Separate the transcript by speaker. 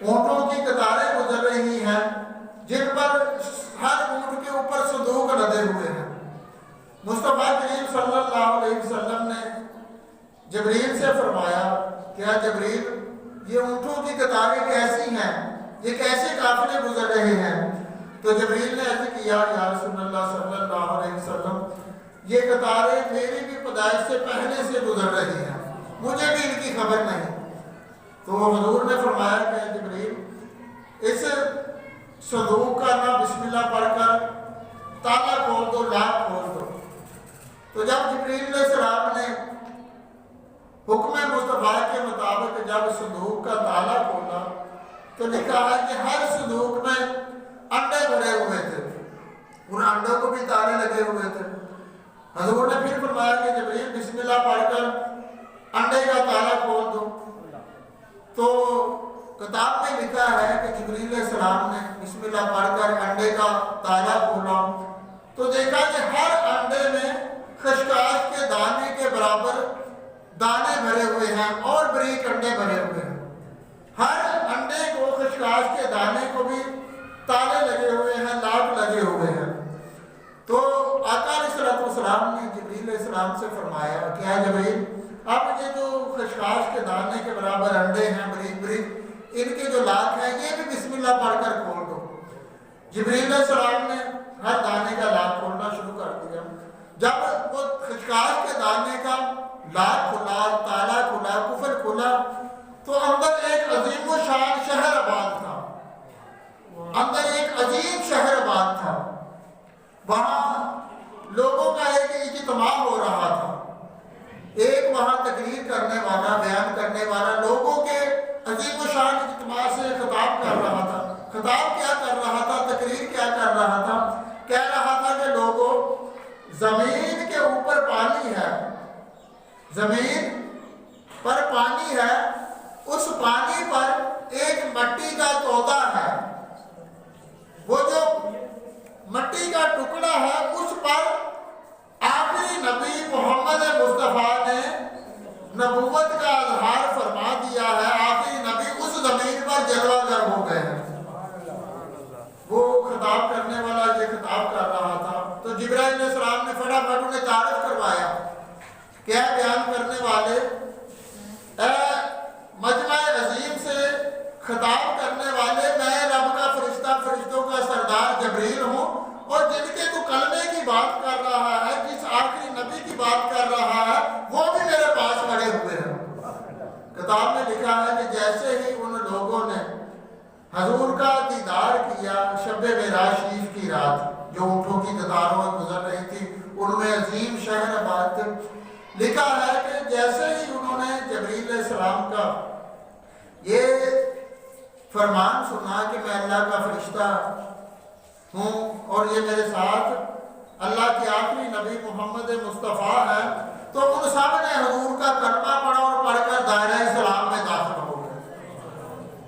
Speaker 1: اونٹوں کی قطاریں گزر رہی ہیں جن پر ہر اونٹ کے اوپر صندوق لدے ہوئے ہیں۔ مصطفیٰ کریم صلی اللہ علیہ وسلم نے جبریل سے فرمایا کیا جبریل یہ اونٹوں کی قطاریں کیسی ہیں، یہ کیسے قافلے گزر رہے ہیں؟ تو جبریل نے عرض کیا یا رسول اللہ صلی اللہ علیہ وسلم یہ قطاریں میری بھی پیدائش سے پہلے سے گزر رہی ہیں، مجھے بھی ان کی خبر نہیں۔ تو حضور نے فرمایا کہ جبریل اس صندوق کا نہ بسم اللہ پڑھ کر تالا کھول دو، لاک کھول دو۔ تو جب جبریل علیہ السلام نے حکم مصطفیٰ کے مطابق جب صندوق کا تالا کھولا تو لکھا ہے کہ ہر صندوق میں انڈے بھرے ہوئے تھے، ان انڈوں کو بھی تالے لگے ہوئے تھے۔ حضور نے پھر فرمایا کہ جبریل بسم اللہ پڑھ کر انڈے کا تالا کھول دو۔ تو کتاب میں لکھا ہے کہ جبریل علیہ السلام نے بسم اللہ پڑھ کر انڈے کا تالا کھولا تو دیکھا کہ ہر انڈے میں خشخاش کے دانے کے برابر دانے بھرے ہوئے ہیں اور بریک انڈے بھرے ہوئے ہیں۔ ہر انڈے کو خشخاش کے دانے کو بھی تالے لگے ہوئے ہیں، لاک لگے ہوئے ہیں۔ تو آقا علیہ السلام نے جبریل علیہ السلام سے فرمایا کہ اے جبریل اب یہ جو خشخاش کے دانے کے برابر انڈے ہیں بریک بریک، ان کے جو لاک ہیں یہ بھی بسم اللہ پڑھ کر کھول دو۔ جبریل علیہ السلام نے ہر دانے کا لاک کھولنا شروع کر دیا۔ جب وہ خشخاش کے دانے کا لاک کھلا، تالا کھلا، کفر کھلا تو اندر ایک عظیم و شان شہر آباد تھا، اندر ایک عظیم شہر آباد تھا۔ وہاں لوگوں کا ایک اجتماع ہو رہا تھا، ایک وہاں تقریر کرنے والا، بیان کرنے والا لوگوں کے عظیم و شان اجتماع سے خطاب کر رہا تھا۔ خطاب کیا کر رہا تھا، تقریر کیا کر رہا تھا؟ کہہ رہا تھا کہ لوگوں زمین کے اوپر پانی ہے، زمین پر پانی ہے، اس پانی پر ایک مٹی کا تودا ہے، وہ جو مٹی کا ٹکڑا ہے اس پر آخری نبی محمد مصطفیٰ نے نبوت کا اظہار فرما دیا ہے۔ آخری نبی اس زمین پر جلوہ گر ہو گئے ہیں۔ وہ خطاب کرنے والا یہ خطاب کر رہا تھا تو جبرائیل علیہ السلام نے فٹافٹ انہیں تعارف کروایا کہ اے بیان کرنے والے، اے مجمع عظیم سے خطاب کرنے والے، میں رب کا فرشتہ، فرشتوں کا سردار جبریل ہوں، اور جن کے تو کلمے کی بات کر رہا ہے، جس آخری نبی کی بات کر رہا ہے، وہ بھی میرے پاس کھڑے ہوئے ہیں۔ کتاب میں لکھا ہے کہ جیسے ہی ان لوگوں نے حضور کا دیدار کیا شب معراج شریف کی رات، جو اونٹوں کی قطاروں میں گزر رہی تھی، ان میں عظیم شہر آباد تھے، لکھا ہے کہ جیسے ہی انہوں نے جبریل علیہ السلام کا یہ فرمان سنا کہ میں اللہ کا فرشتہ ہوں اور یہ میرے ساتھ اللہ کے آخری نبی محمد مصطفیٰ ہے، تو ان سب نے حضور کا کلمہ